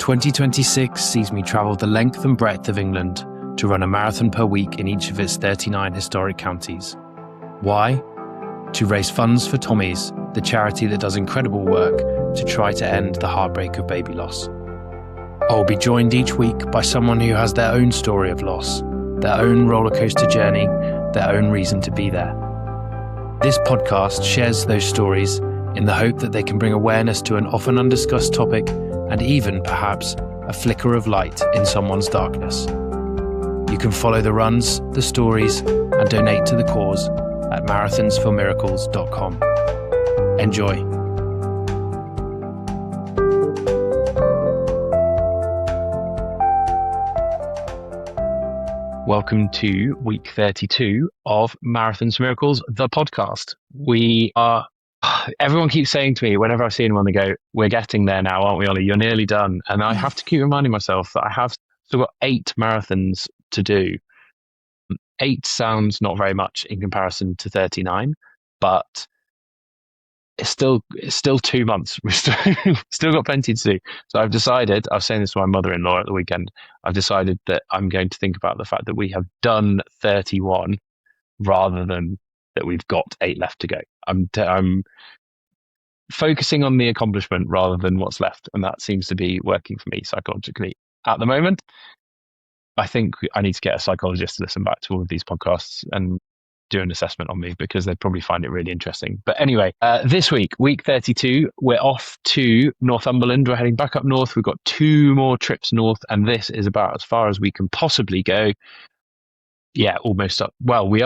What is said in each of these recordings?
2026 sees me travel the length and breadth of England to run a marathon per week in each of its 39 historic counties. Why? To raise funds for Tommy's, the charity that does incredible work to try to end the heartbreak of baby loss. I'll be joined each week by someone who has their own story of loss, their own rollercoaster journey, their own reason to be there. This podcast shares those stories in the hope that they can bring awareness to an often undiscussed topic and even, perhaps, a flicker of light in someone's darkness. You can follow the runs, the stories, and donate to the cause at marathonsformiracles.com. Enjoy. Welcome to week 32 of Marathons for Miracles, the podcast. Everyone keeps saying to me whenever I see anyone, they go, "We're getting there now, aren't we, Olly? You're nearly done." And I have to keep reminding myself that I have still got 8 marathons to do. 8 sounds not very much in comparison to 39, but it's still 2 months. We've still got plenty to do. So I've decided, I was saying this to my mother-in-law at the weekend, I've decided that I'm going to think about the fact that we have done 31 rather than that we've got 8 left to go. I'm focusing on the accomplishment rather than what's left, and that seems to be working for me psychologically at the moment. I think I need to get a psychologist to listen back to all of these podcasts and do an assessment on me, because they'd probably find it really interesting. But anyway, this week 32, we're off to Northumberland. We're heading back up north. We've got 2 more trips north, and this is about as far as we can possibly go. Yeah, almost up. Well, we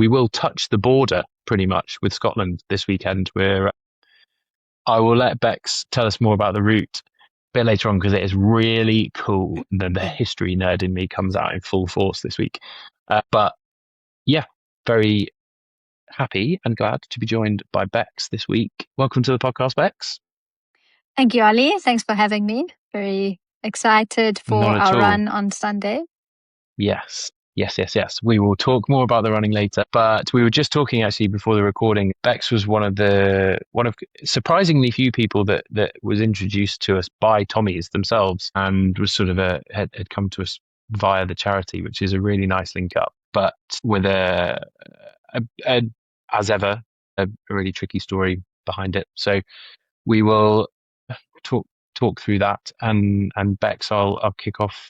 will touch the border pretty much with Scotland this weekend. I will let Bex tell us more about the route a bit later on, because it is really cool. And then the history nerd in me comes out in full force this week. But yeah, very happy and glad to be joined by Bex this week. Welcome to the podcast, Bex. Thank you, Olly. Thanks for having me. Very excited for our run on Sunday. Yes. We will talk more about the running later, but we were just talking actually before the recording. Bex was one of surprisingly few people that was introduced to us by Tommy's themselves, and was sort of had come to us via the charity, which is a really nice link up, but with as ever, a really tricky story behind it. So we will talk through that, and Bex, I'll kick off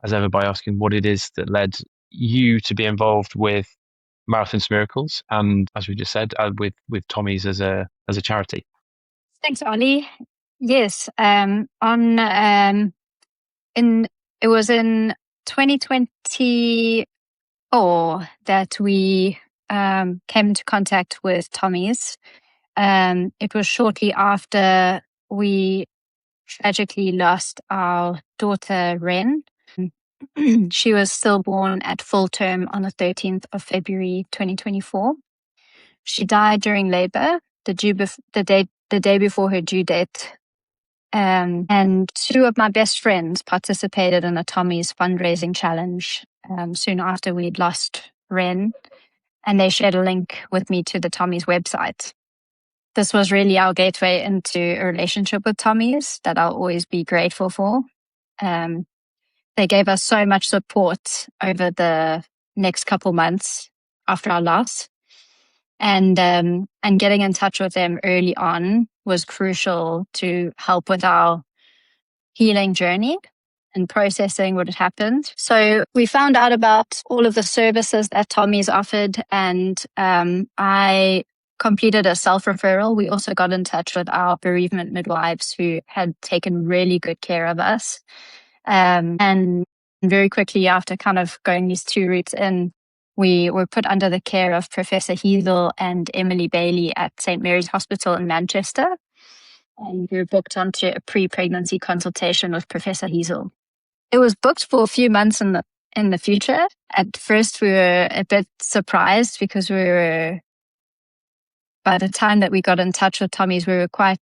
as ever by asking what it is that led you to be involved with Marathons for Miracles, and as we just said, with Tommy's as a charity. Thanks, Olly. Yes, it was in 2024 that we came into contact with Tommy's. It was shortly after we tragically lost our daughter, Wren. She was stillborn at full term on the 13th of February 2024. She died during labor the day before her due date. And 2 of my best friends participated in a Tommy's fundraising challenge soon after we'd lost Wren, and they shared a link with me to the Tommy's website. This was really our gateway into a relationship with Tommy's that I'll always be grateful for. They gave us so much support over the next couple months after our loss. And getting in touch with them early on was crucial to help with our healing journey and processing what had happened. So we found out about all of the services that Tommy's offered, and I completed a self-referral. We also got in touch with our bereavement midwives, who had taken really good care of us. And very quickly after kind of going these 2 routes in, we were put under the care of Professor Hazel and Emily Bailey at St. Mary's Hospital in Manchester. And we were booked onto a pre-pregnancy consultation with Professor Hazel. It was booked for a few months in the future. At first, we were a bit surprised, because by the time that we got in touch with Tommy's, we were quite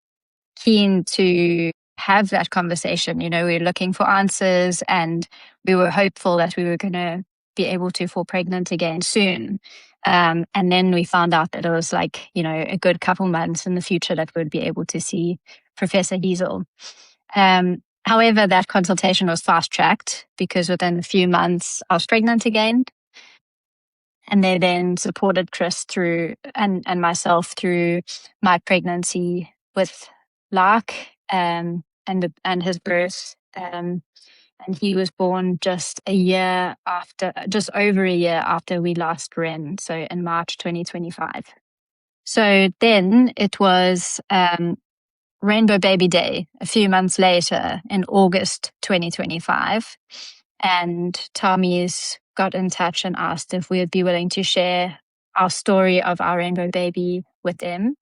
keen to have that conversation. We were looking for answers, and we were hopeful that we were going to be able to fall pregnant again soon. And then we found out that it was a good couple months in the future that we'd be able to see Professor Hazel. However, that consultation was fast-tracked because within a few months I was pregnant again. And they then supported Chris through and myself through my pregnancy with Lark and his birth. And he was born just over a year after we lost Wren, so in March 2025. So then it was Rainbow Baby Day a few months later in August 2025. And Tommy's got in touch and asked if we would be willing to share our story of our rainbow baby with them.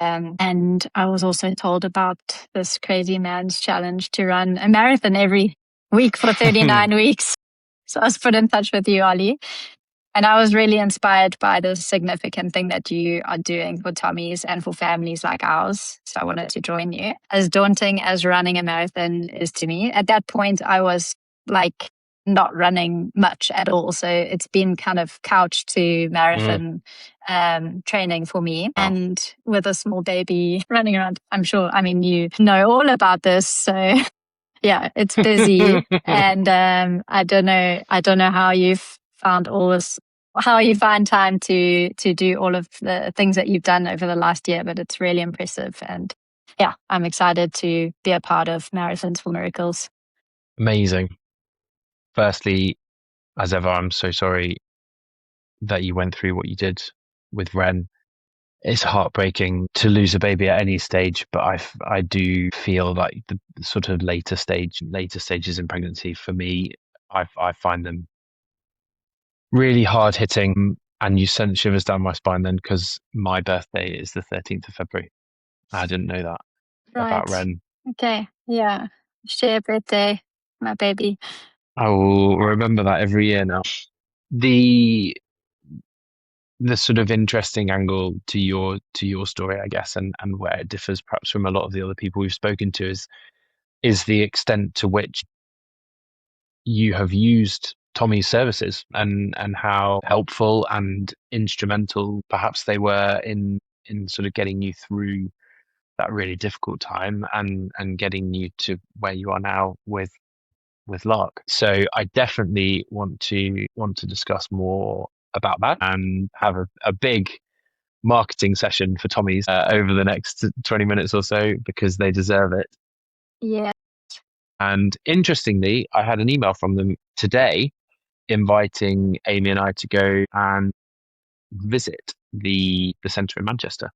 And I was also told about this crazy man's challenge to run a marathon every week for 39 weeks. So I was put in touch with you, Olly. And I was really inspired by the significant thing that you are doing for Tommy's and for families like ours. So I wanted to join you. As daunting as running a marathon is to me, at that point, I was like not running much at all. So it's been kind of couch to marathon training for me. And with a small baby running around, you know all about this. So yeah, it's busy. And I don't know how you've found all this, how you find time to do all of the things that you've done over the last year, but it's really impressive. And yeah, I'm excited to be a part of Marathons for Miracles. Amazing. Firstly, as ever, I'm so sorry that you went through what you did with Wren. It's heartbreaking to lose a baby at any stage, but I do feel like the sort of later stages in pregnancy for me, I find them really hard hitting, and you sent shivers down my spine then because my birthday is the 13th of February. I didn't know that about Right. Wren. Okay. Yeah. Share birthday, my baby. I will remember that every year now. The sort of interesting angle to your story, I guess, and where it differs perhaps from a lot of the other people we've spoken to is the extent to which you have used Tommy's services and how helpful and instrumental perhaps they were in sort of getting you through that really difficult time and getting you to where you are now with Lark. So I definitely want to discuss more about that and have a big marketing session for Tommy's over the next 20 minutes or so because they deserve it. Yeah. And interestingly, I had an email from them today inviting Amy and I to go and visit the centre in Manchester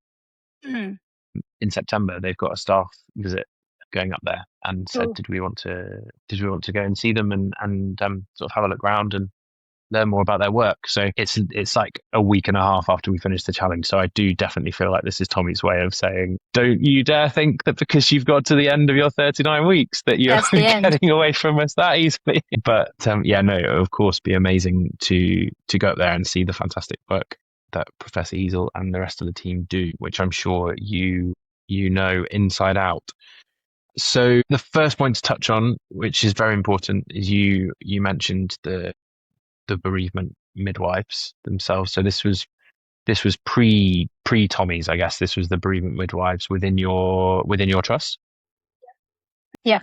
in September. They've got a staff visit going up there and said, Cool. did we want to go and see them and sort of have a look around and learn more about their work. So it's like a week and a half after we finished the challenge. So I do definitely feel like this is Tommy's way of saying, don't you dare think that because you've got to the end of your 39 weeks that you're getting away from us that easily. But yeah, no, of course, be amazing to go up there and see the fantastic work that Professor Easel and the rest of the team do, which I'm sure you know inside out. So the first point to touch on, which is very important, is you mentioned the bereavement midwives themselves. So this was pre Tommy's, I guess. This was the bereavement midwives within your trust. Yeah.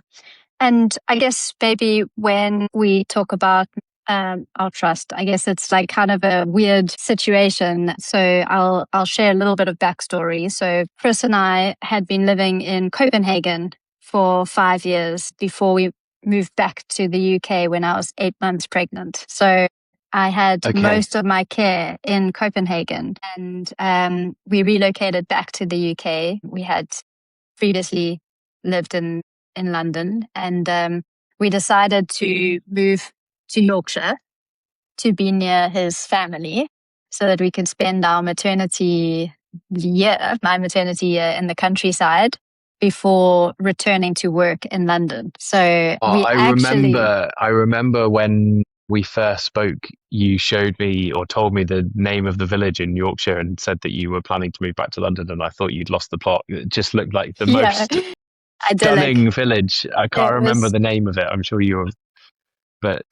And I guess maybe when we talk about our trust, I guess it's like kind of a weird situation. So I'll share a little bit of backstory. So Chris and I had been living in Copenhagen for 5 years before we moved back to the UK when I was 8 months pregnant. So I had most of my care in Copenhagen, and we relocated back to the UK. We had previously lived in London, and we decided to move to Yorkshire to be near his family so that we could spend my maternity year in the countryside before returning to work in London. So I remember when we first spoke, you showed me or told me the name of the village in Yorkshire and said that you were planning to move back to London, and I thought you'd lost the plot. It just looked like the most stunning village. I can't remember the name of it. I'm sure you were, but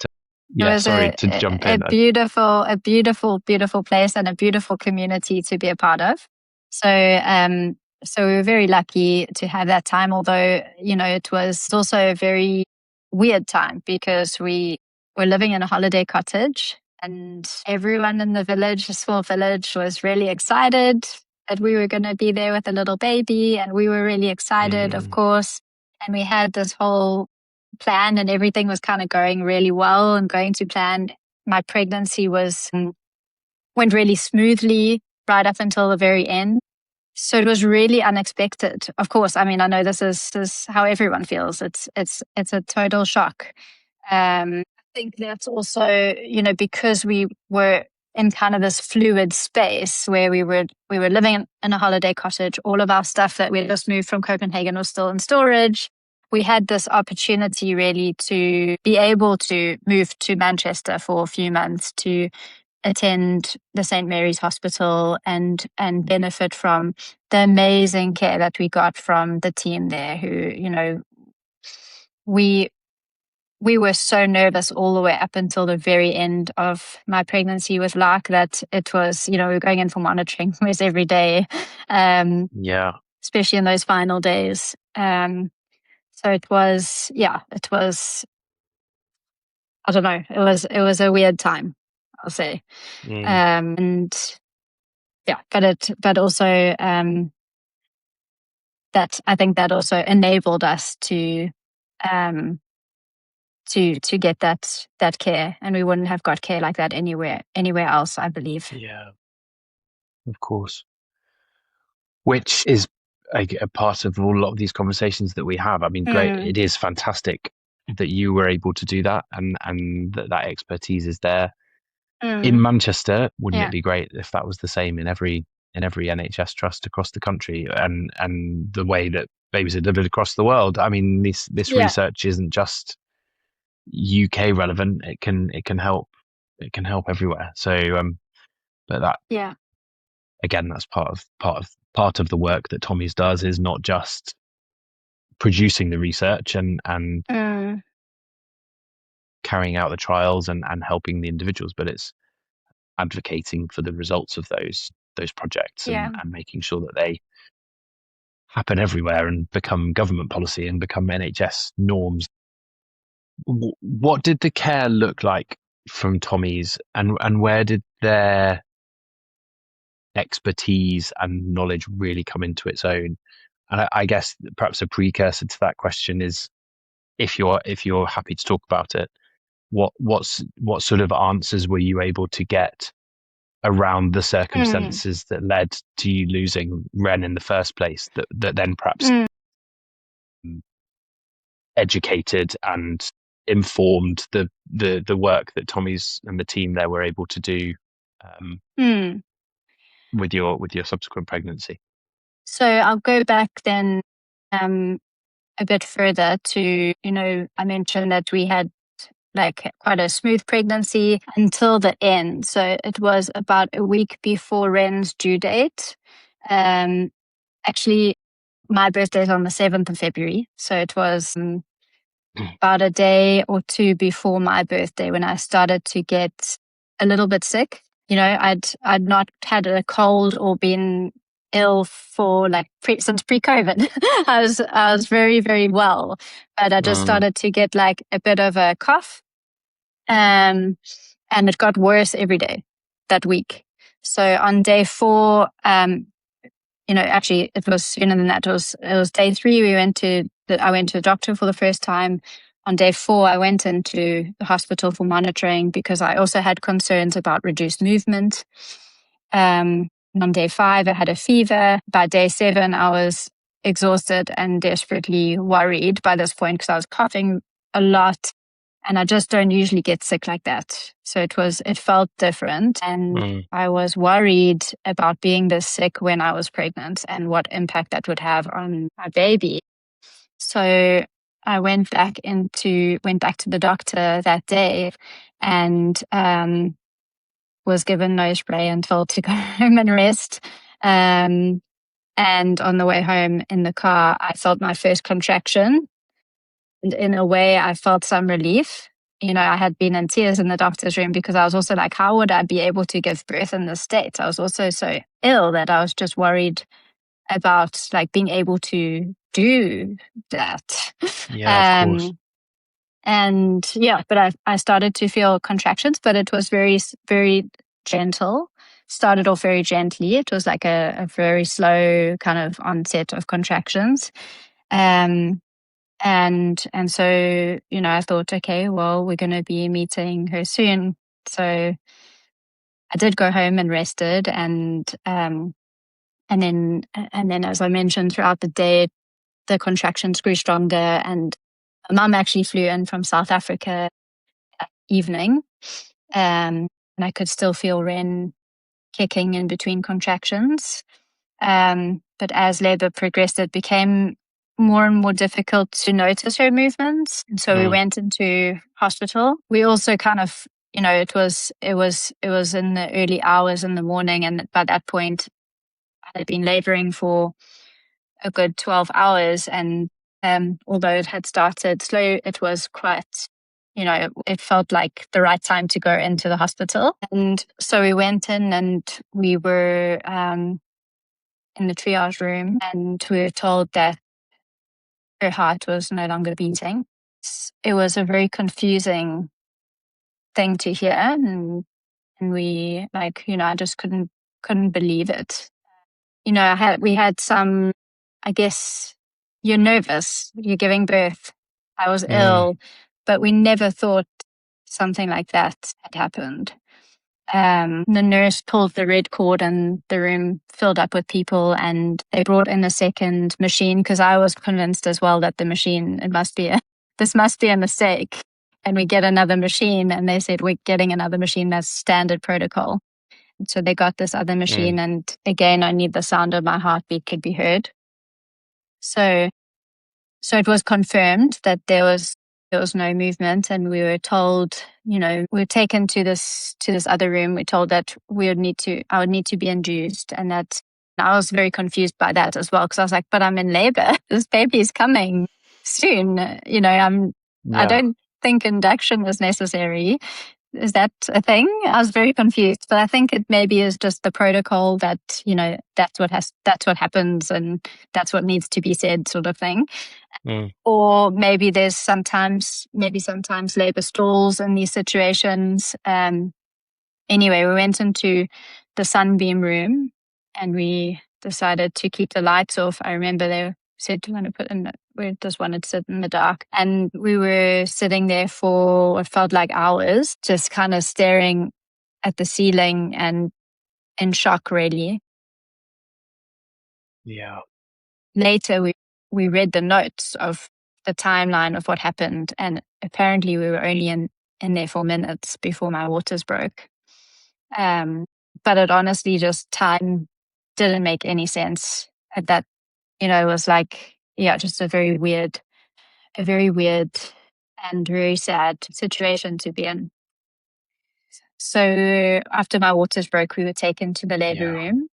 yeah, sorry to jump in. A beautiful place and a beautiful community to be a part of. So So we were very lucky to have that time, although, it was also a very weird time because we were living in a holiday cottage and everyone in the village, a small village, was really excited that we were going to be there with a little baby. And we were really excited, of Mm, course. And we had this whole plan and everything was kind of going really well and going to plan. My pregnancy went really smoothly right up until the very end. So it was really unexpected. Of course, I mean, I know this is how everyone feels. It's a total shock. I think that's also, because we were in kind of this fluid space where we were living in a holiday cottage. All of our stuff that we had just moved from Copenhagen was still in storage. We had this opportunity really to be able to move to Manchester for a few months to attend the St. Mary's Hospital and benefit from the amazing care that we got from the team there who, we were so nervous all the way up until the very end of my pregnancy with Lark that it was, we were going in for monitoring almost every day, yeah. especially in those final days. So it was, I don't know, it was a weird time, I'll say. Mm, And yeah, but also that I think that also enabled us to get that care, and we wouldn't have got care like that anywhere else, I believe. yeah, of course. Which is a part of a lot of these conversations that we have. I mean, great. Mm, It is fantastic that you were able to do that and that expertise is there. In mm, Manchester, wouldn't it yeah, be great if that was the same in every NHS trust across the country and the way that babies are delivered across the world? I mean, this yeah, research isn't just UK relevant. It can help everywhere. So, but that yeah, again, that's part of the work that Tommy's does is not just producing the research and mm, carrying out the trials and helping the individuals, but it's advocating for the results of those projects yeah. and making sure that they happen everywhere and become government policy and become NHS norms. What did the care look like from Tommy's and where did their expertise and knowledge really come into its own? And I guess perhaps a precursor to that question is if you're happy to talk about it, what sort of answers were you able to get around the Mm, circumstances that led to you losing Wren in the first place that then perhaps mm, educated and informed the work that Tommy's and the team there were able to do um, mm. with your subsequent pregnancy? So I'll go back then um, a bit further to, I mentioned that we had like quite a smooth pregnancy until the end. So it was about a week before Wren's due date. Um, Actually, my birthday is on the 7th of February. So it was about a day or two before my birthday when I started to get a little bit sick. I'd not had a cold or been ill for like since pre-COVID. I was very, very well, but I just Mm, started to get like a bit of a cough. Um, and it got worse every day that week. So on day 4, actually it was sooner than that. It was day 3. I went to the doctor for the first time. On day 4, I went into the hospital for monitoring because I also had concerns about reduced movement. And on day 5, I had a fever. By day 7, I was exhausted and desperately worried by this point because I was coughing a lot. And I just don't usually get sick like that. So it felt different. And mm, I was worried about being this sick when I was pregnant and what impact that would have on my baby. So I went back to the doctor that day and was given nose spray and told to go home and rest. Um, and on the way home in the car, I felt my first contraction. And in a way, I felt some relief. I had been in tears in the doctor's room because I was also like, how would I be able to give birth in this state? I was also so ill that I was just worried about like being able to do that. Yeah, of course. And yeah, but I started to feel contractions, but it was very, very gentle. Started off very gently. It was like a very slow kind of onset of contractions. And so, I thought, okay, well, we're going to be meeting her soon. So I did go home and rested, and then as I mentioned throughout the day, the contractions grew stronger, and my mum actually flew in from South Africa that evening, and I could still feel Wren kicking in between contractions. But as labor progressed, it became more and more difficult to notice her movements. And so we went into hospital. We also kind of, it was in the early hours in the morning, and by that point, I had been laboring for a good 12 hours. And although it had started slow, it was quite, it felt like the right time to go into the hospital. And so we went in, and we were in the triage room, and we were told that her heart was no longer beating. It was a very confusing thing to hear, and we I just couldn't believe it. We had some, I guess, you're nervous, you're giving birth. I was ill, but we never thought something like that had happened. The nurse pulled the red cord, and the room filled up with people, and they brought in a second machine, because I was convinced as well that this must be a mistake. And we get another machine, and they said, we're getting another machine, that's standard protocol. So they got this other machine, and again, only the sound of my heartbeat could be heard. So it was confirmed that there was no movement, and we were told, we were taken to this other room. We're told that I would need to be induced, and that I was very confused by that as well, because I was like, but I'm in labor. This baby is coming soon. I don't think induction is necessary. Is that a thing? I was very confused, but I think it maybe is just the protocol that, that's what happens, and that's what needs to be said, sort of thing. Or maybe there's sometimes labor stalls in these situations. Anyway, we went into the sunbeam room, and we decided to keep the lights off. I remember they said we just wanted to sit in the dark, and we were sitting there for what felt like hours, just kind of staring at the ceiling and in shock, really. Yeah. Later, we read the notes of the timeline of what happened, and apparently we were only in there for minutes before my waters broke. But it honestly, just time didn't make any sense at that. It was like, just a very weird and very sad situation to be in. So after my waters broke, we were taken to the labor room,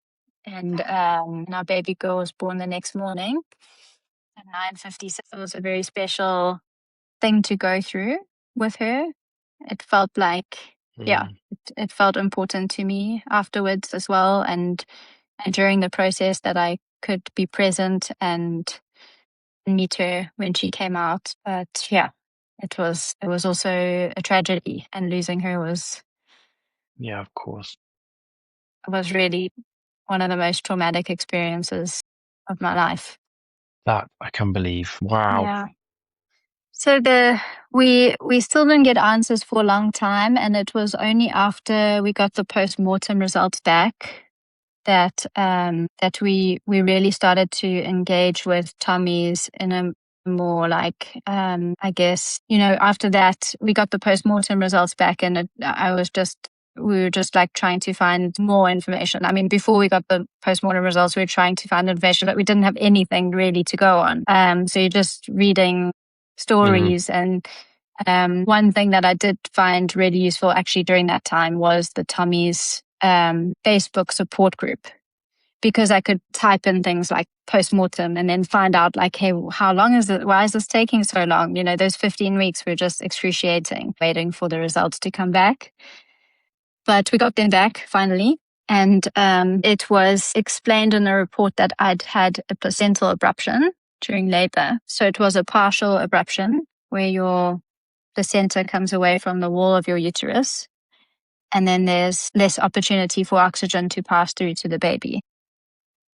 and our baby girl was born the next morning at 9:56. It was a very special thing to go through with her. It felt like, it felt important to me afterwards as well, and during the process, that I could be present and meet her when she came out. But it was also a tragedy, and losing her was of course, really one of the most traumatic experiences of my life. That I can believe. Wow. Yeah. So we still didn't get answers for a long time, and it was only after we got the post-mortem results back that we really started to engage with Tommy's in a more like, I guess, after that we got the post-mortem results back, and we were just like trying to find more information. I mean, before we got the post-mortem results, we were trying to find information, but we didn't have anything really to go on. So you're just reading stories. And one thing that I did find really useful actually during that time was the Tommy's Facebook support group, because I could type in things like post-mortem and then find out like, hey, how long is it? Why is this taking so long? Those 15 weeks were just excruciating, waiting for the results to come back. But we got them back finally. And it was explained in the report that I'd had a placental abruption during labor. So it was a partial abruption where your placenta comes away from the wall of your uterus. And then there's less opportunity for oxygen to pass through to the baby.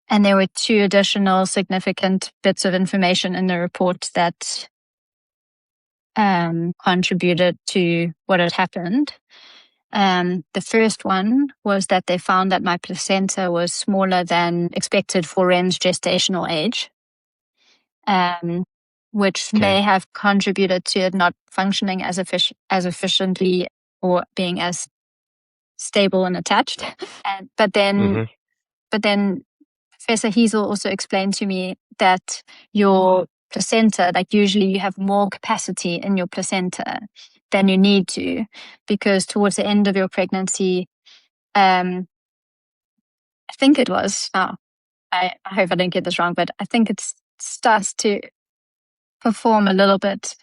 And there were 2 additional significant bits of information in the report that contributed to what had happened. The first one was that they found that my placenta was smaller than expected for Wren's gestational age, which may have contributed to it not functioning as efficiently or being as stable and attached. But then Professor Hiesel also explained to me that your placenta, like usually you have more capacity in your placenta than you need to, because towards the end of your pregnancy, I think it was, I hope I didn't get this wrong, but I think it starts to perform a little bit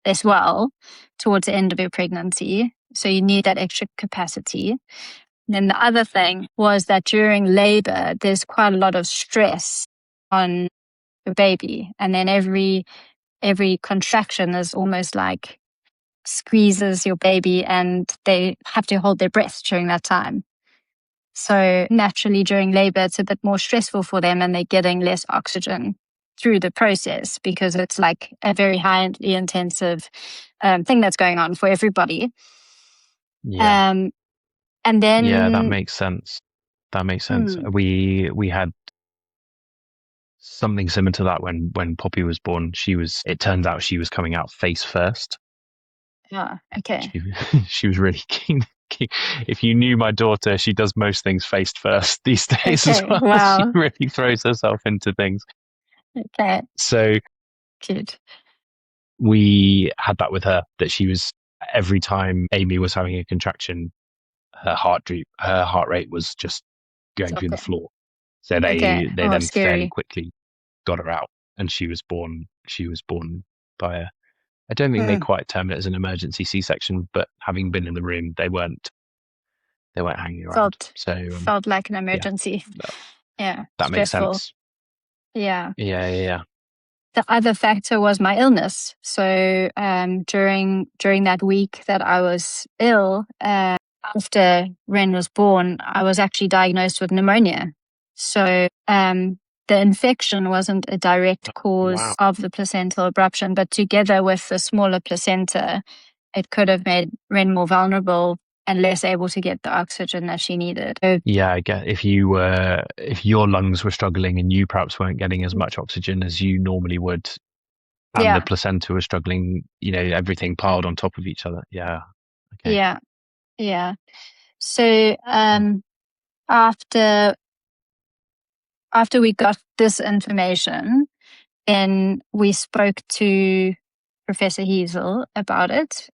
as well towards the end of your pregnancy. So you need that extra capacity. And then the other thing was that during labor, there's quite a lot of stress on the baby. And then every contraction is almost like squeezes your baby, and they have to hold their breath during that time. So naturally during labor, it's a bit more stressful for them, and they're getting less oxygen through the process because it's like a very highly intensive thing that's going on for everybody. Yeah. And then that makes sense. We had something similar to that when Poppy was born. It turns out she was coming out face first. Yeah, okay. She was really keen. If you knew my daughter, she does most things face first these days as well. Wow. She really throws herself into things. Okay. So good. We had that with her, that she was, every time Amy was having a contraction, her heart rate was just going through the floor. So they then scary. fairly quickly got her out, and she was born by a, I don't think they quite termed it as an emergency C-section, but having been in the room, they weren't hanging around. Felt like an emergency. Yeah. That stressful. makes sense. Yeah. Yeah. The other factor was my illness. So during that week that I was ill, after Wren was born, I was actually diagnosed with pneumonia. So the infection wasn't a direct cause of the placental abruption, but together with the smaller placenta, it could have made Wren more vulnerable and less able to get the oxygen that she needed. Yeah, I guess if your lungs were struggling and you perhaps weren't getting as much oxygen as you normally would, and the placenta was struggling, everything piled on top of each other. Yeah. Okay. Yeah. So after we got this information, then we spoke to Professor Hiesel about it.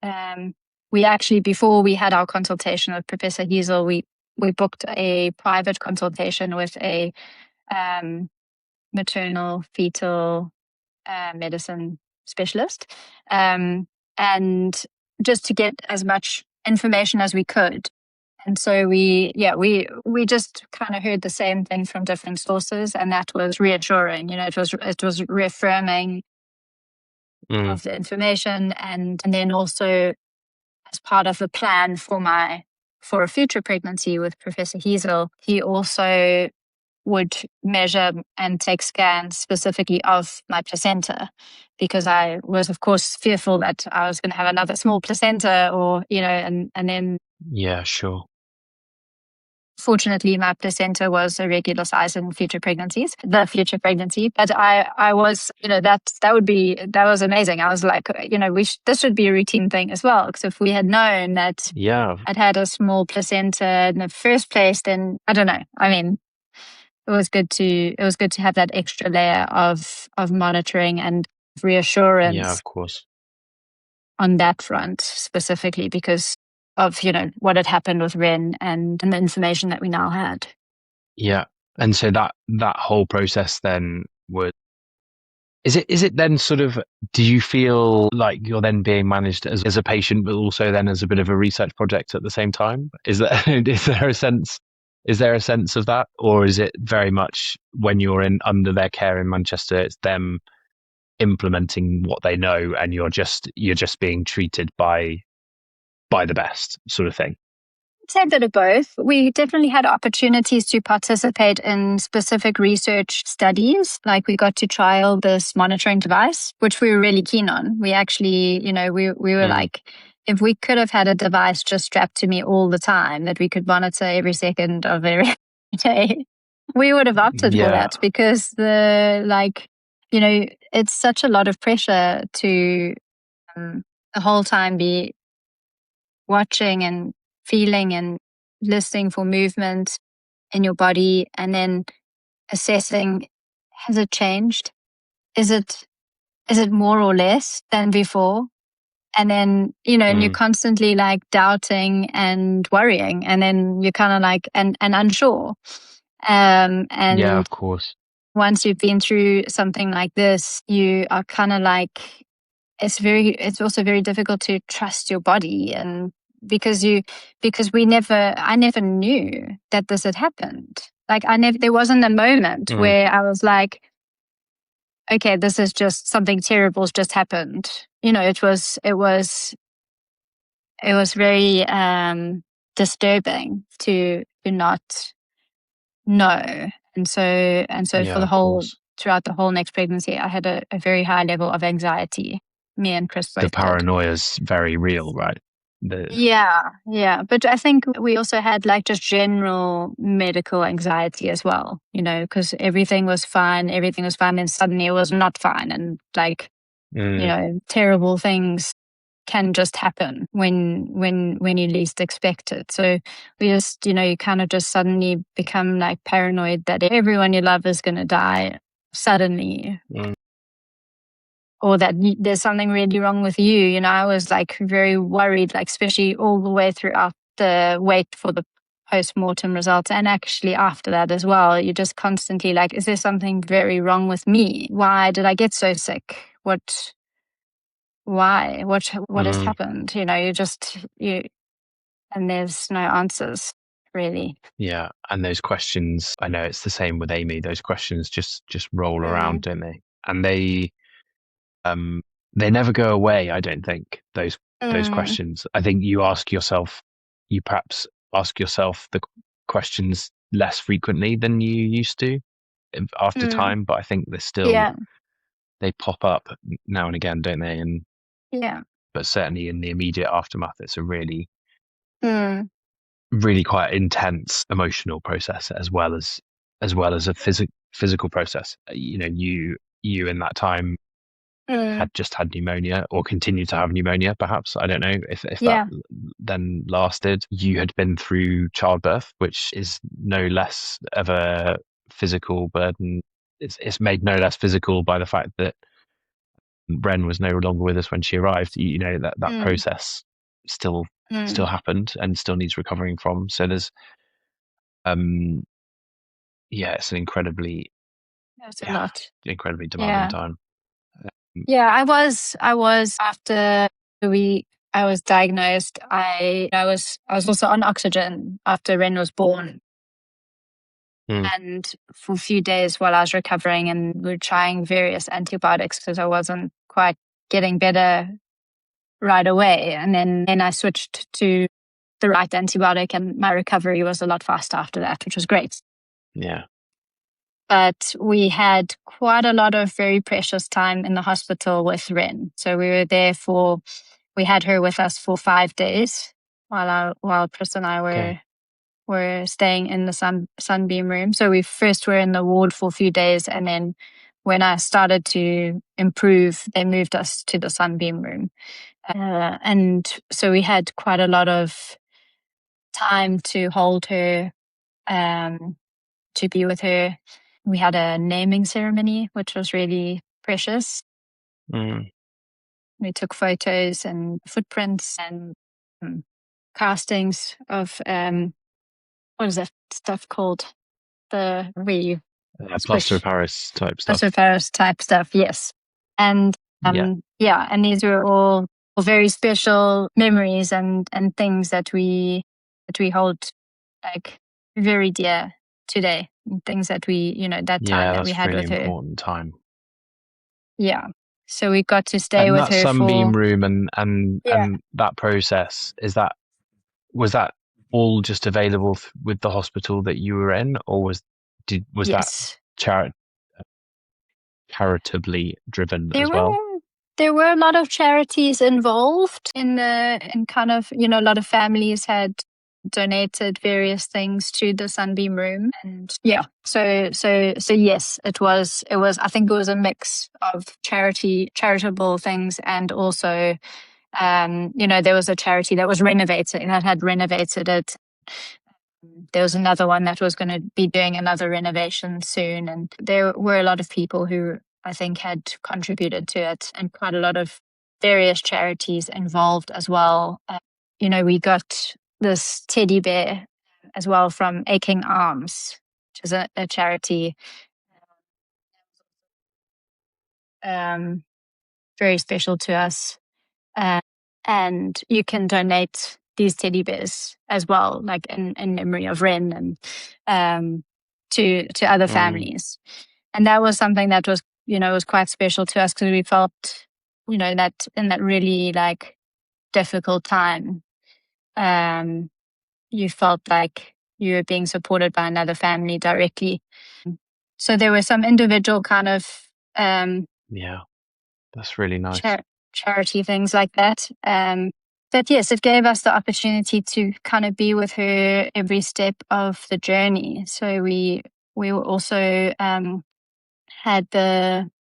We actually, before we had our consultation with Professor Hiesel, we booked a private consultation with a maternal fetal medicine specialist, and just to get as much information as we could. And so we just kind of heard the same thing from different sources, and that was reassuring. It was reaffirming of the information, and then also as part of the plan for a future pregnancy with Professor Hiesel, he also would measure and take scans specifically of my placenta, because I was, of course, fearful that I was going to have another small placenta, or and then. Yeah, sure. Fortunately, my placenta was a regular size in the future pregnancy. But I was, that was amazing. I was like, this should be a routine thing as well. Because if we had known that I'd had a small placenta in the first place, then I don't know. I mean, it was good to have that extra layer of monitoring and reassurance. Yeah, of course. On that front specifically, because of what had happened with Wren and the information that we now had. Yeah, and so that whole process then was. Is it then sort of? Do you feel like you're then being managed as a patient, but also then as a bit of a research project at the same time? Is there a sense Is there a sense of that, or is it very much when you're in under their care in Manchester, it's them implementing what they know, and you're just being treated by the best sort of thing? Say a bit of both. We definitely had opportunities to participate in specific research studies. Like we got to trial this monitoring device, which we were really keen on. We actually, we were like, if we could have had a device just strapped to me all the time that we could monitor every second of every day, we would have opted for Yeah. that because it's such a lot of pressure to the whole time be watching and feeling and listening for movement in your body and then assessing, has it changed? Is it more or less than before? And then, and you're constantly like doubting and worrying, and then you're kind of like and unsure. Yeah, And of course. once you've been through something like this, you are kind of like it's also very difficult to trust your body, and because I never knew that this had happened. Like there wasn't a moment where I was like, okay, this is just something terrible's just happened. It was very disturbing to not know. And so for Yeah, the of whole course. throughout the whole next pregnancy, I had a very high level of anxiety. Me and Chris The both did. paranoia's very real, right? Yeah. But I think we also had like just general medical anxiety as well, because everything was fine. And suddenly it was not fine. And like, terrible things can just happen when you least expect it. So we just, you kind of just suddenly become like paranoid that everyone you love is going to die suddenly, or that there's something really wrong with you. I was like very worried, like especially all the way throughout the wait for the post-mortem results, and actually after that as well. You're just constantly like, is there something very wrong with me? Why did I get so sick? What has happened? And there's no answers really. Yeah, and those questions, I know it's the same with Amy. Those questions just roll around, Mm, don't they? And um they never go away, I don't think. Those mm, questions. I think you perhaps ask yourself the questions less frequently than you used to after mm, time, but I think yeah, they pop up now and again, don't they? And yeah, but certainly in the immediate aftermath, it's a mm, really quite intense emotional process as well as a physical process. You in that time mm, had just had pneumonia or continued to have pneumonia, perhaps. I don't know if that yeah, then lasted. You had been through childbirth, which is no less of a physical burden. It's made no less physical by the fact that Wren was no longer with us when she arrived. That mm, process still still mm. happened and still needs recovering from. So there's um yeah, it's an That's a lot. incredibly demanding Yeah, time. yeah. I was after we. I was diagnosed. I was also on oxygen after Ren was born, Mm, and for a few days while I was recovering, and we were trying various antibiotics because I wasn't quite getting better right away. And then I switched to the right antibiotic, and my recovery was a lot faster after that, which was great. yeah. But we had quite a lot of very precious time in the hospital with Ren. So we had her with us for 5 days while Chris and I Okay. were staying in the sunbeam room. So we first were in the ward for a few days, and then when I started to improve, they moved us to the sunbeam room. And so we had quite a lot of time to hold her, to be with her. We had a naming ceremony, which was really precious. Mm, We took photos and footprints and um, castings of what is that stuff called? The where you plaster of squish Paris type stuff. Paciferous type stuff, yes. And Yeah. yeah, and these were all very special memories and things that we hold like very dear today. Things that we, that time that we had really with her. important time. Yeah. So we got to stay And with that her sunbeam for. room and Yeah. that process, was that all just available with the hospital that you were in, or was that Yes. charitably driven There as well? were a lot of charities involved in kind of, a lot of families had donated various things to the Sunbeam Room. And yeah, so yes, it was, I think it was a mix of charitable things, and also there was a charity that had renovated it. There was another one that was going to be doing another renovation soon. And there were a lot of people who I think had contributed to it, and quite a lot of various charities involved as well. We got this teddy bear as well from Aching Arms, which is a charity very special to us. And you can donate these teddy bears as well, like in memory of Wren, and to other families. And that was something that was quite special to us, because we felt, that in that really like difficult time, you felt like you were being supported by another family directly. So there were some individual kind of Yeah, that's really nice. charity things like that. But yes, it gave us the opportunity to kind of be with her every step of the journey. So we were also had the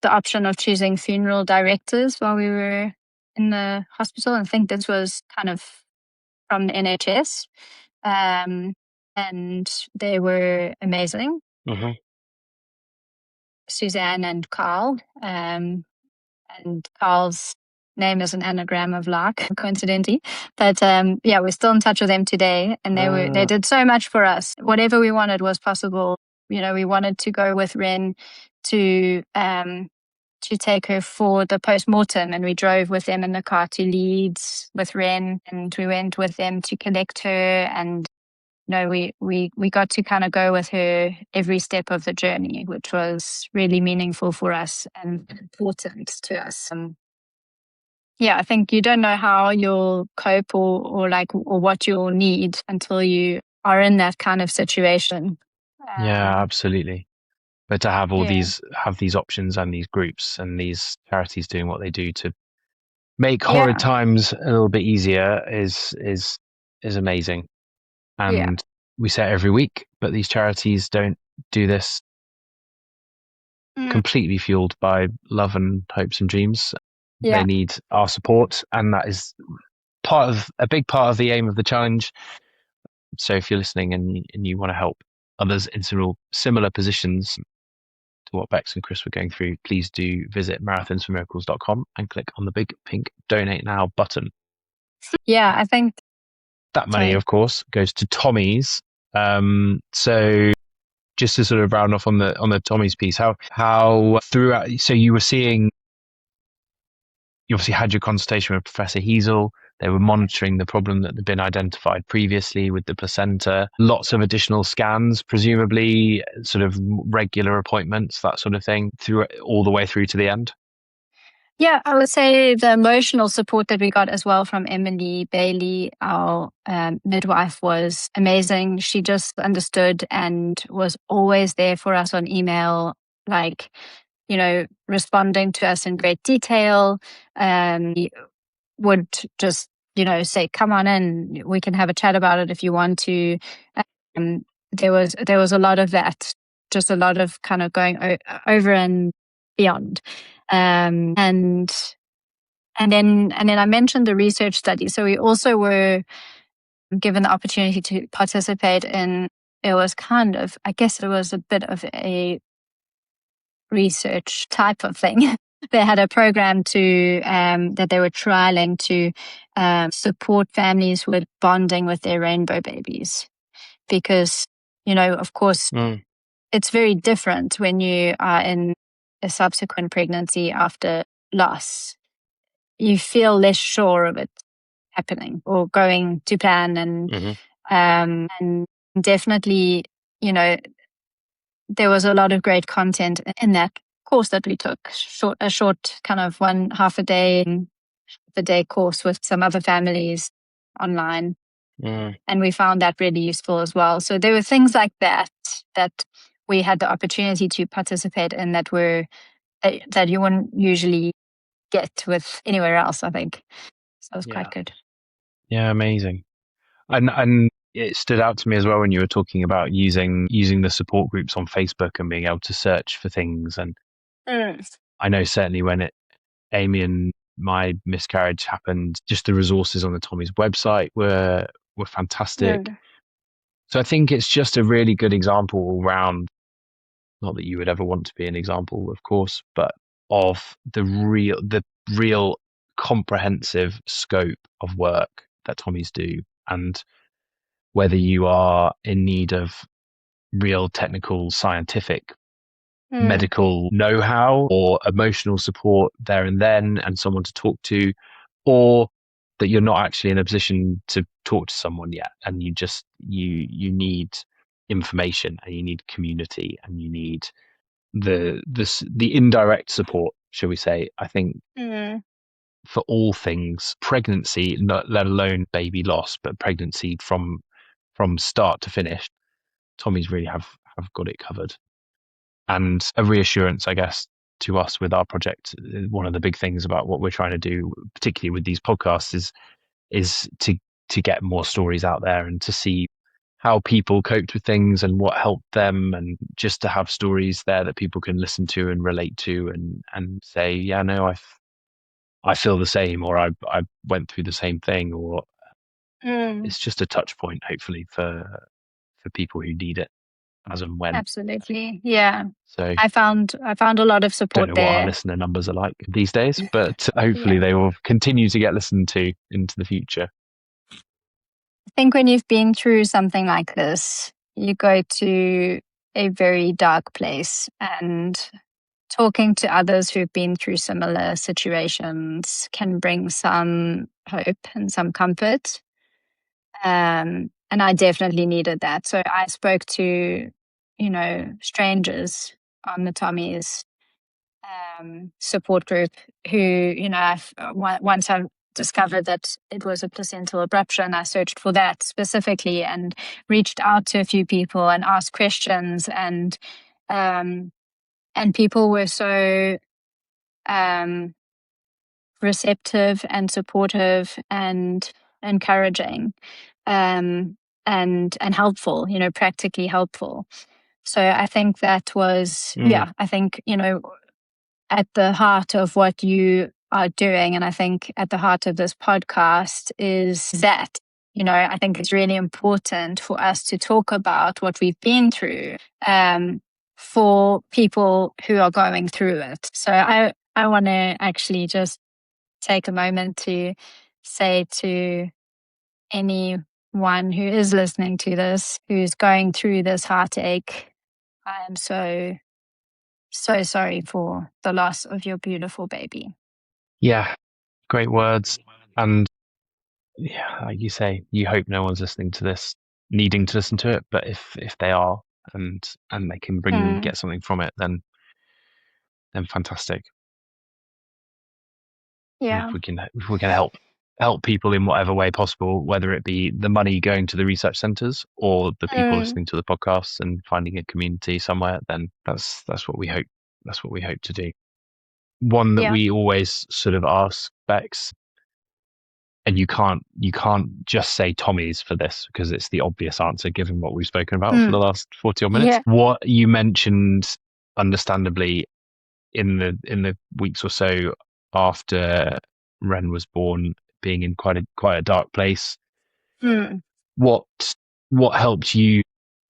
option of choosing funeral directors while we were in the hospital. I think this was kind of from the NHS, and they were amazing. Mm-hmm. Suzanne and Carl. And Carl's name is an anagram of Lark, coincidentally. But we're still in touch with them today, and they did so much for us. Whatever we wanted was possible. We wanted to go with Wren to take her for the post-mortem, and we drove with them in the car to Leeds with Wren, and we went with them to collect her. And we got to kind of go with her every step of the journey, which was really meaningful for us and important to us. I think you don't know how you'll cope or what you'll need until you are in that kind of situation. Yeah, absolutely. But to have Yeah. these options and these groups and these charities doing what they do to make horrid Yeah. times a little bit easier is amazing. Yeah. And we say it every week, but these charities don't do this completely fueled by love and hopes and dreams. Yeah. They need our support, and that is a big part of the aim of the challenge. So if you're listening and you want to help others in similar positions to what Bex and Chris were going through, please do visit marathonsformiracles.com and click on the big pink donate now button. Yeah, I think that money, of course, goes to Tommy's. So just to sort of round off on the Tommy's piece, how throughout, so you obviously had your consultation with Professor Heasel. They were monitoring the problem that had been identified previously with the placenta. Lots of additional scans, presumably sort of regular appointments, that sort of thing, through all the way through to the end. Yeah, I would say the emotional support that we got as well from Emily Bailey, our midwife, was amazing. She just understood and was always there for us on email, responding to us in great detail. Would just, say, come on in, we can have a chat about it if you want to. There was a lot of that, just a lot of kind of going over and beyond. And then I mentioned the research study. So we also were given the opportunity to participate in, it was kind of, I guess it was a bit of a research type of thing. They had a program that they were trialing to support families with bonding with their rainbow babies. Because, of course, it's very different when you are in a subsequent pregnancy after loss. You feel less sure of it happening or going to plan. And And definitely, there was a lot of great content in that course that we took. A short kind of half a day course with some other families online. And we found that really useful as well. So there were things like that we had the opportunity to participate in that you wouldn't usually get with anywhere else, I think. So it was quite good. Yeah, amazing. And it stood out to me as well when you were talking about using the support groups on Facebook and being able to search for things. And I know certainly when Amy and my miscarriage happened, just the resources on the Tommy's website were fantastic. So I think it's just a really good example all round. Not that you would ever want to be an example, of course, but of the real comprehensive scope of work that Tommy's do. And whether you are in need of real technical, scientific, medical know-how or emotional support there and then and someone to talk to, or that you're not actually in a position to talk to someone yet and you need information and you need community and you need the indirect support, shall we say. I think for all things pregnancy, not let alone baby loss, but pregnancy from start to finish, Tommy's really have got it covered. And a reassurance, I guess, to us with our project. One of the big things about what we're trying to do, particularly with these podcasts, is to get more stories out there and to see how people coped with things and what helped them, and just to have stories there that people can listen to and relate to and say, yeah, no, I feel the same, or I went through the same thing, or it's just a touch point, hopefully, for people who need it as and when. Absolutely. Yeah. So I found a lot of support don't know what our there. listener numbers are like these days, but hopefully they will continue to get listened to into the future. I think when you've been through something like this, you go to a very dark place, and talking to others who've been through similar situations can bring some hope and some comfort. And I definitely needed that. So I spoke to, strangers on the Tommy's support group who, once I discovered that it was a placental abruption, I searched for that specifically and reached out to a few people and asked questions, and people were so receptive and supportive and encouraging, and helpful, practically helpful. So I think that was, I think, at the heart of what you are doing, and I think at the heart of this podcast is that, I think it's really important for us to talk about what we've been through, for people who are going through it. So I want to actually just take a moment to say to anyone who is listening to this, who's going through this heartache, I am so sorry for the loss of your beautiful baby. Yeah, great words. And yeah, like you say, you hope no one's listening to this needing to listen to it, but if they are and they can get something from it, then fantastic. Yeah. If we can help people in whatever way possible, whether it be the money going to the research centres or the people listening to the podcasts and finding a community somewhere, then that's what we hope. That's what we hope to do. One that we always sort of ask Bex, and you can't just say Tommy's for this because it's the obvious answer given what we've spoken about for the last 40 odd minutes. What you mentioned, understandably, in the weeks or so after Wren was born, being in quite a dark place. What helped you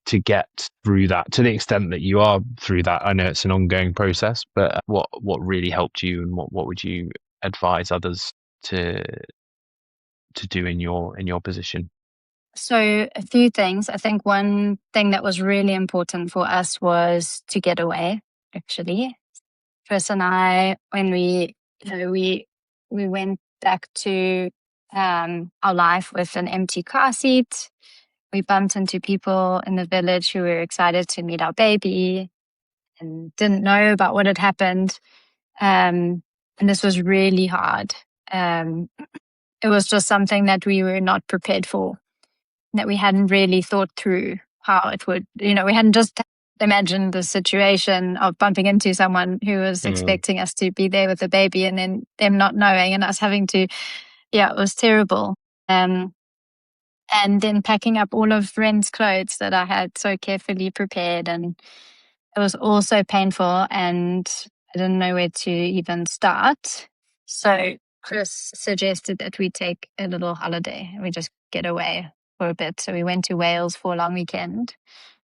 to get through that, to the extent that you are through that? I know it's an ongoing process, but what really helped you, and what would you advise others to do in your position? So a few things. I think one thing that was really important for us was to get away, actually. Chris and I, when we went back to our life with an empty car seat, we bumped into people in the village who were excited to meet our baby and didn't know about what had happened. And this was really hard. It was just something that we were not prepared for, that we hadn't really thought through how it would, we hadn't just imagined the situation of bumping into someone who was expecting us to be there with the baby and then them not knowing and us having to, it was terrible. And then packing up all of Wren's clothes that I had so carefully prepared. And it was also painful and I didn't know where to even start. So Chris suggested that we take a little holiday and we just get away for a bit. So we went to Wales for a long weekend.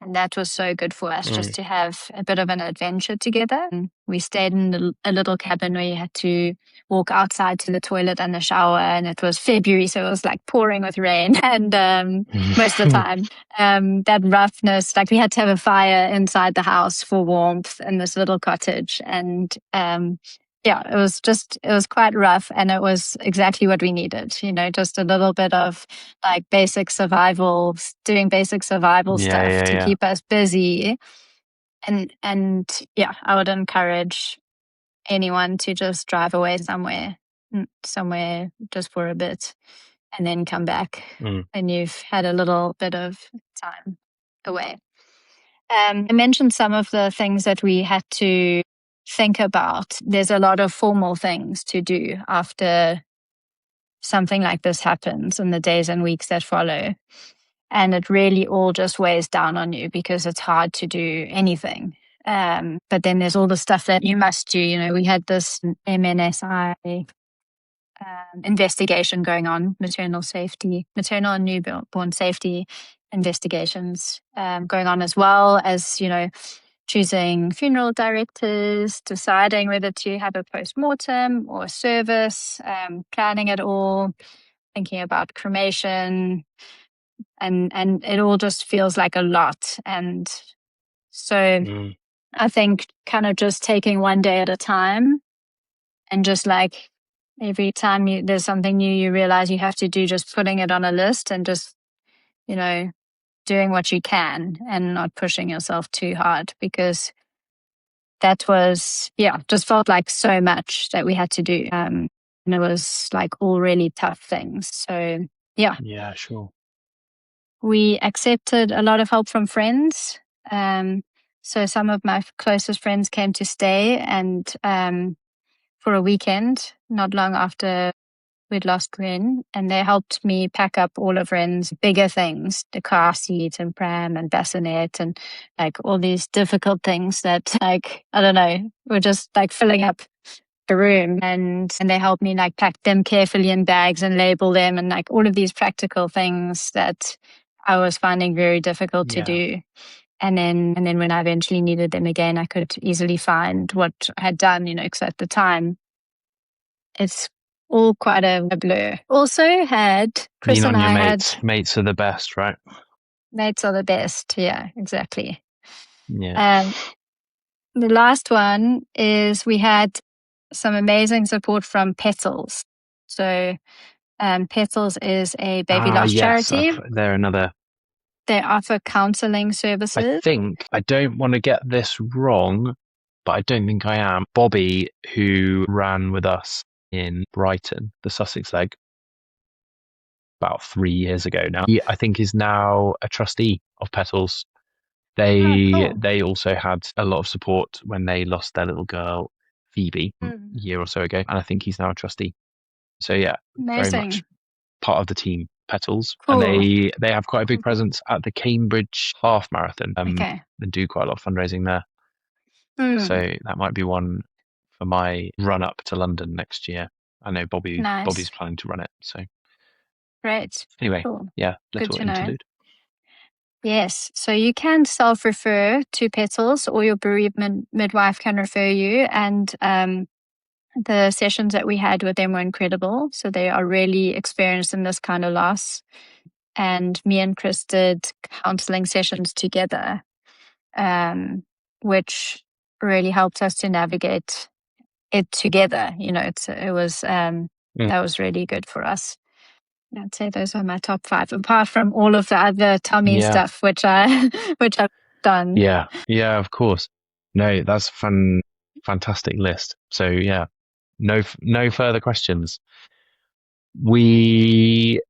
And that was so good for us just to have a bit of an adventure together. And we stayed in a little cabin where you had to walk outside to the toilet and the shower. And it was February, so it was like pouring with rain. And most of the time, that roughness, like we had to have a fire inside the house for warmth in this little cottage. And it was quite rough and it was exactly what we needed, just a little bit of like basic survival, doing basic survival stuff to keep us busy. And I would encourage anyone to just drive away somewhere just for a bit and then come back and you've had a little bit of time away. I mentioned some of the things that we had to think about. There's a lot of formal things to do after something like this happens in the days and weeks that follow. And it really all just weighs down on you because it's hard to do anything. But then there's all the stuff that you must do. We had this MNSI investigation going on, maternal and newborn safety investigations going on, as well as, choosing funeral directors, deciding whether to have a post-mortem or a service, planning it all, thinking about cremation, and it all just feels like a lot. And so I think kind of just taking one day at a time and just like every time there's something new you realize you have to do, just putting it on a list and just, doing what you can and not pushing yourself too hard, because that was, just felt like so much that we had to do. And it was like all really tough things. So, yeah. Yeah, sure. We accepted a lot of help from friends. So some of my closest friends came to stay and for a weekend, not long after we'd lost Wren, and they helped me pack up all of Wren's bigger things, the car seat and pram and bassinet and like all these difficult things that, like, I don't know, were just like filling up the room. And they helped me like pack them carefully in bags and label them and like all of these practical things that I was finding very difficult to do. And then when I eventually needed them again, I could easily find what I had done, because at the time it's all quite a blur. Also had Chris Lean on and your I mates. had Mates are the best, right? mates are the best. Yeah, exactly. Yeah. The last one is we had some amazing support from Petals. So Petals is a baby loss charity. They're another. They offer counseling services. I don't want to get this wrong, but I don't think I am. Bobby, who ran with us in Brighton, the Sussex leg, about 3 years ago now, I think is now a trustee of Petals. They also had a lot of support when they lost their little girl, Phoebe, a year or so ago, and I think he's now a trustee. So yeah, amazing. very much part of the team, Petals. Cool. And they have quite a big presence at the Cambridge Half Marathon. They do quite a lot of fundraising there. So that might be one for my run up to London next year. I know Bobby's planning to run it. So great. Anyway, cool. Little interlude. Yes, so you can self-refer to Petals, or your bereavement midwife can refer you. And the sessions that we had with them were incredible. So they are really experienced in this kind of loss. And me and Chris did counseling sessions together, which really helped us to navigate it together. That was really good for us. I'd say those are my top 5, apart from all of the other Tommy Yeah. stuff, which I've done. Yeah. Yeah, of course. No, that's fantastic list. So yeah, no further questions. We,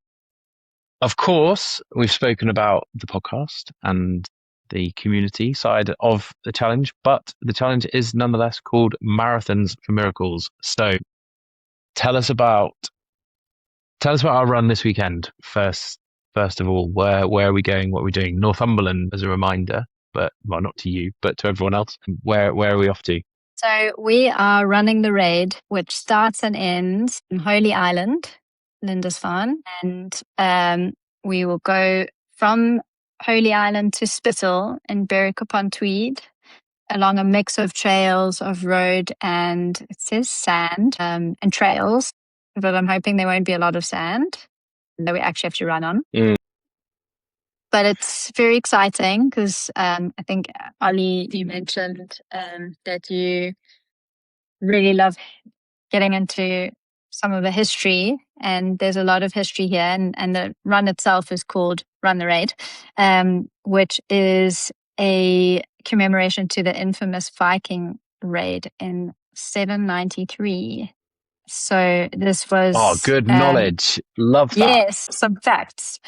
of course, we've spoken about the podcast and the community side of the challenge, but the challenge is nonetheless called Marathons for Miracles. So tell us about tell us about our run this weekend. First of all, where are we going? What are we doing? Northumberland, as a reminder, but well, not to you, but to everyone else. Where are we off to? So we are running the raid, which starts and ends in Holy Island, Lindisfarne, and we will go from Holy Island to Spittal in Berwick upon Tweed, along a mix of trails, of road, and it says sand, and trails, but I'm hoping there won't be a lot of sand that we actually have to run on. Mm. But it's very exciting because I think, Olly, you mentioned that you really love getting into some of the history, and there's a lot of history here, and the run itself is called Run the Raid, which is a commemoration to the infamous Viking raid in 793. So this Oh, was good knowledge. Love that. yes, some facts.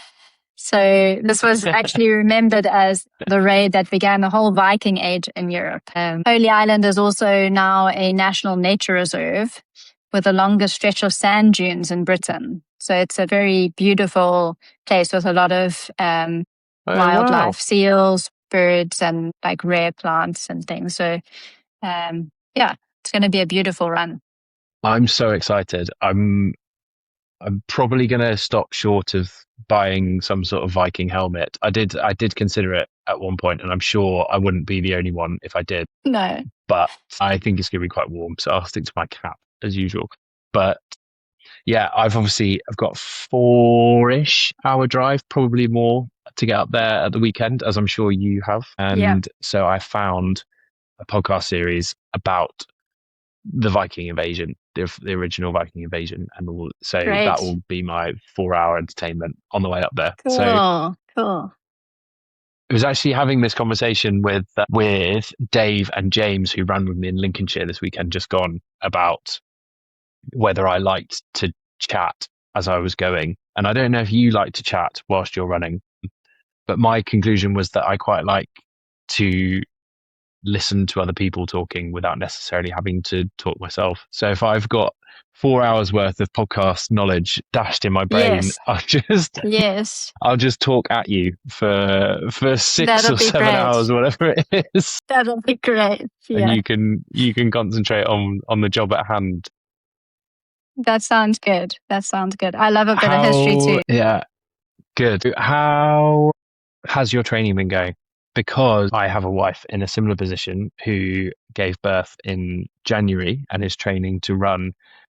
So this was actually remembered as the raid that began the whole Viking Age in Europe. Holy Island is also now a national nature reserve with the longest stretch of sand dunes in Britain. So it's a very beautiful place with a lot of Oh, wow. wildlife, seals, birds, and like rare plants and things. So yeah, it's going to be a beautiful run. I'm so excited. I'm probably going to stop short of buying some sort of Viking helmet. I did consider it at one point, and I'm sure I wouldn't be the only one if I did. No. But I think it's going to be quite warm, so I'll stick to my cap as usual. But yeah, I've got 4-ish hour drive, probably more, to get up there at the weekend, as I'm sure you have. Yeah. And so I found a podcast series about the Viking invasion, the original Viking invasion, and all. So that Great. will be my 4-hour entertainment on the way up there. So Cool. it was actually having this conversation with Dave and James, who ran with me in Lincolnshire this weekend, just gone, about whether I liked to chat as I was going. And I don't know if you like to chat whilst you're running, but my conclusion was that I quite like to listen to other people talking without necessarily having to talk myself. So if I've got 4 hours worth of podcast knowledge dashed in my brain, Yes. I'll just Yes. I'll just talk at you for 6 That'll or be 7 great. hours, whatever it is. That'll be great. And Yeah. you can concentrate on the job at hand. That sounds good. I love a bit of history too. Yeah, good. How has your training been going? Because I have a wife in a similar position who gave birth in January and is training to run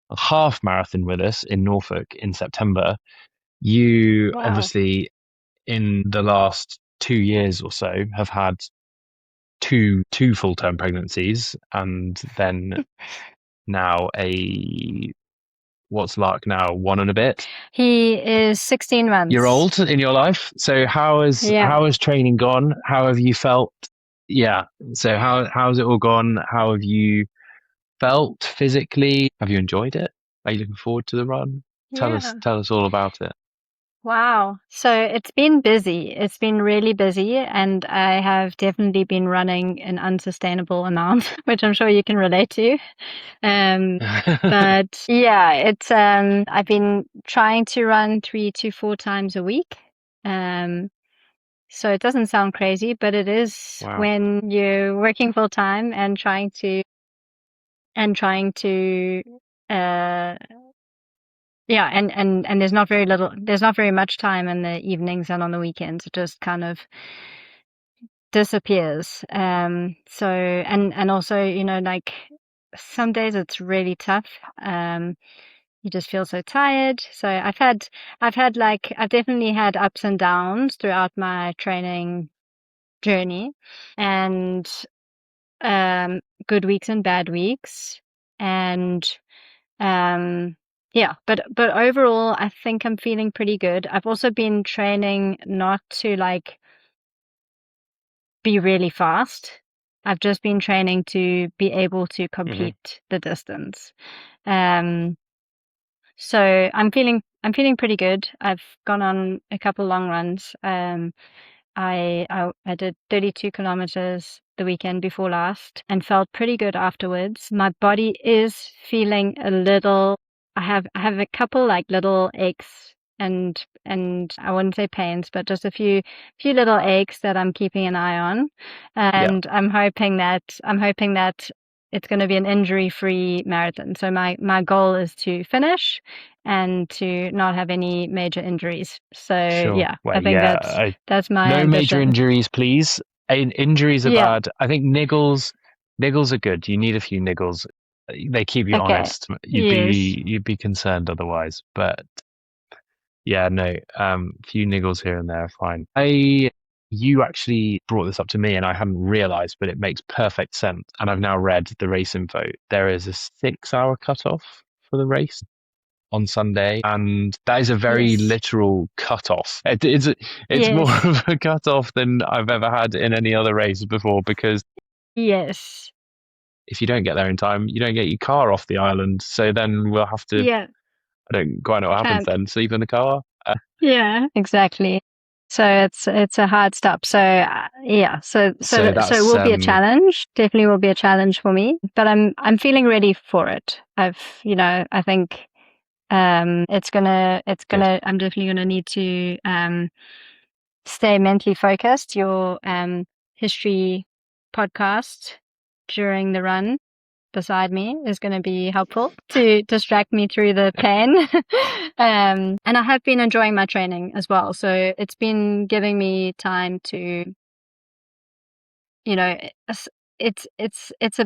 a half marathon with us in Norfolk in September. You Wow. obviously, in the last 2 years or so, have had two full-term pregnancies, and then now what's Lark now, 1 and a bit He is 16 months. year old in your life. So how has training gone? How have you felt? Yeah. So how's it all gone? How have you felt physically? Have you enjoyed it? Are you looking forward to the run? Tell us all about it. Wow. So it's been busy. It's been really busy, and I have definitely been running an unsustainable amount, which I'm sure you can relate to. But yeah, it's I've been trying to run 3 to 4 times a week. So it doesn't sound crazy, but it is. Wow. When you're working full time and trying to yeah, and there's not very much time in the evenings and on the weekends. It just kind of disappears. So and also, like, some days it's really tough. You just feel so tired. So I've definitely had ups and downs throughout my training journey, and good weeks and bad weeks. And Yeah, but overall, I think I'm feeling pretty good. I've also been training not to like be really fast. I've just been training to be able to Hmm. compete the distance. Um, so I'm feeling pretty good. I've gone on a couple long runs. I did 32 kilometers the weekend before last and felt pretty good afterwards. My body is feeling a little. I have a couple like little aches and I wouldn't say pains, but just a few little aches that I'm keeping an eye on, Yeah, and I'm hoping that it's going to be an injury-free marathon. So my goal is to finish and to not have any major injuries. So sure. yeah, Well, I think yeah, that's my no major ambition. injuries, please. Injuries are Yeah. bad. I think niggles are good. You need a few niggles. They keep you Okay. honest. Yes. You'd be concerned otherwise. But yeah, no, few niggles here and there are fine. You actually brought this up to me and I hadn't realized, but it makes perfect sense. And I've now read the race info. There is a 6 hour cutoff for the race on Sunday, and that is a very Yes. literal cutoff. It's more Yes. of a cutoff than I've ever had in any other race before, because Yes. if you don't get there in time, you don't get your car off the island. So then we'll have to, Yeah. I don't quite know what happens Camp. then, sleep in the car. Yeah. Exactly. So it's a hard stop. So yeah. So So it that's will be a challenge. Definitely will be a challenge for me. But I'm feeling ready for it. I think good. I'm definitely gonna need to stay mentally focused. Your history podcast during the run beside me is going to be helpful to distract me through the pain. And I have been enjoying my training as well. So it's been giving me time to, you know, it's a it's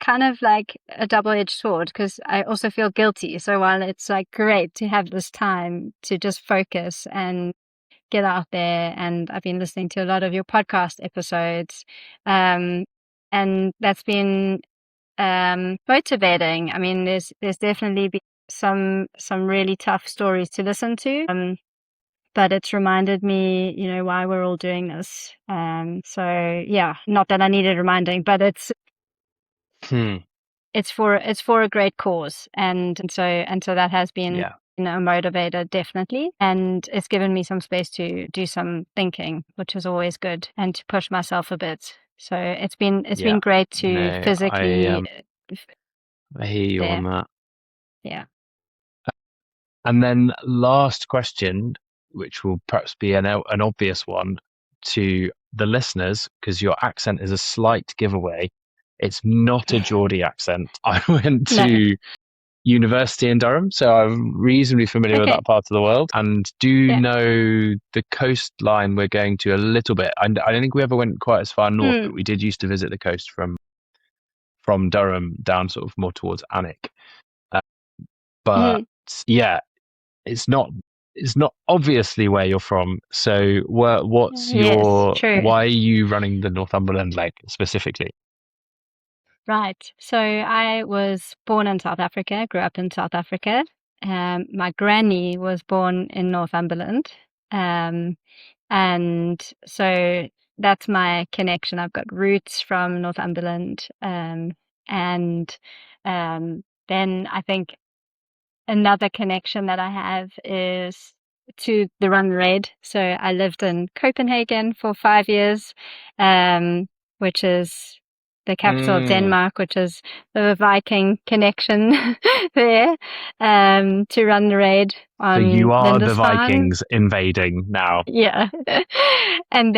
kind of like a double-edged sword because I also feel guilty. So while it's like great to have this time to just focus and get out there, and I've been listening to a lot of your podcast episodes, um, and that's been motivating. I mean, there's definitely been some really tough stories to listen to, but it's reminded me, why we're all doing this. So yeah, not that I needed reminding, but Hmm. it's for a great cause, and so that has been, Yeah. a motivator definitely, and it's given me some space to do some thinking, which is always good, and to push myself a bit. So it's Yeah. been great to No, physically I hear you on there. that. Yeah. And then last question, which will perhaps be an obvious one to the listeners, because your accent is a slight giveaway. It's not a Geordie accent. I went No. to university in Durham, so I'm reasonably familiar with Okay. that part of the world and do Yeah. know the coastline we're going to a little bit. And I don't think we ever went quite as far north, Mm. but we did used to visit the coast from Durham down sort of more towards Alnwick. Uh, but Mm. yeah, it's not it's not obviously where you're from. So Yes, true. why are you running the Northumberland leg specifically? Right. So I was born in South Africa, grew up in South Africa. My granny was born in Northumberland. Um, and so that's my connection. I've got roots from Northumberland. And then I think another connection that I have is to the Run Red. So I lived in Copenhagen for 5 years, um, which is the capital of Mm. Denmark, which is the Viking connection there, to run the raid So on you are the Lindisfarne. Vikings invading now. Yeah. And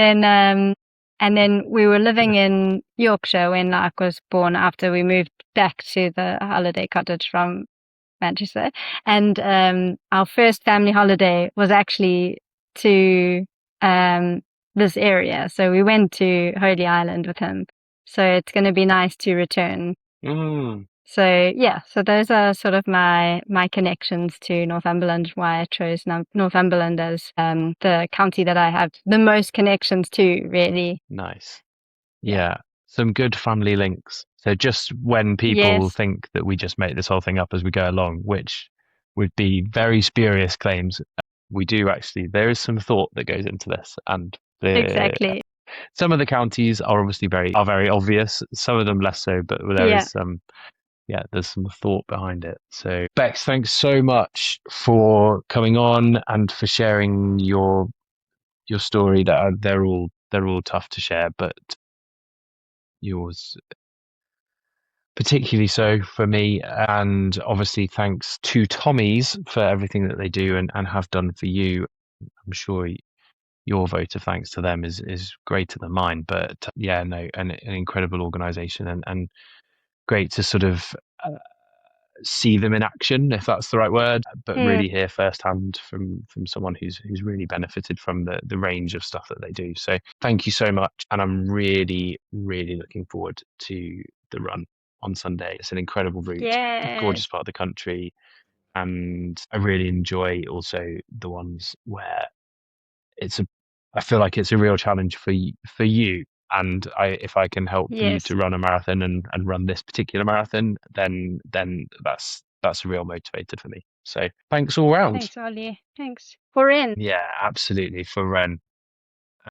then we were living in Yorkshire when Lark was born after we moved back to the holiday cottage from Manchester. And our first family holiday was actually to this area. So we went to Holy Island with him. So it's going to be nice to return. Mm. So yeah, so those are sort of my connections to Northumberland, why I chose Northumberland as the county that I have the most connections to, really. Nice. Yeah. Yeah. Some good family links. So just when people Yes. think that we just make this whole thing up as we go along, which would be very spurious claims. We do actually, there is some thought that goes into this, and Exactly. some of the counties are obviously very obvious. Some of them less so, but there Yeah. is some, yeah, there's some thought behind it. So, Bex, thanks so much for coming on and for sharing your story. That they're all tough to share, but yours particularly so for me. And obviously, thanks to Tommy's for everything that they do and have done for you. I'm sure your vote of thanks to them is greater than mine. But yeah, no, an incredible organisation and great to sort of see them in action, if that's the right word, but Mm. really hear firsthand from someone who's really benefited from the range of stuff that they do. So thank you so much, and I'm really looking forward to the run on Sunday. It's an incredible route, Yes. gorgeous part of the country, and I really enjoy also the ones where it's a I feel like it's a real challenge for you. And if I can help you Yes. to run a marathon and run this particular marathon, then that's a real motivator for me. So thanks all round. Thanks, Ollie. Thanks. For in. Yeah, absolutely for Wren.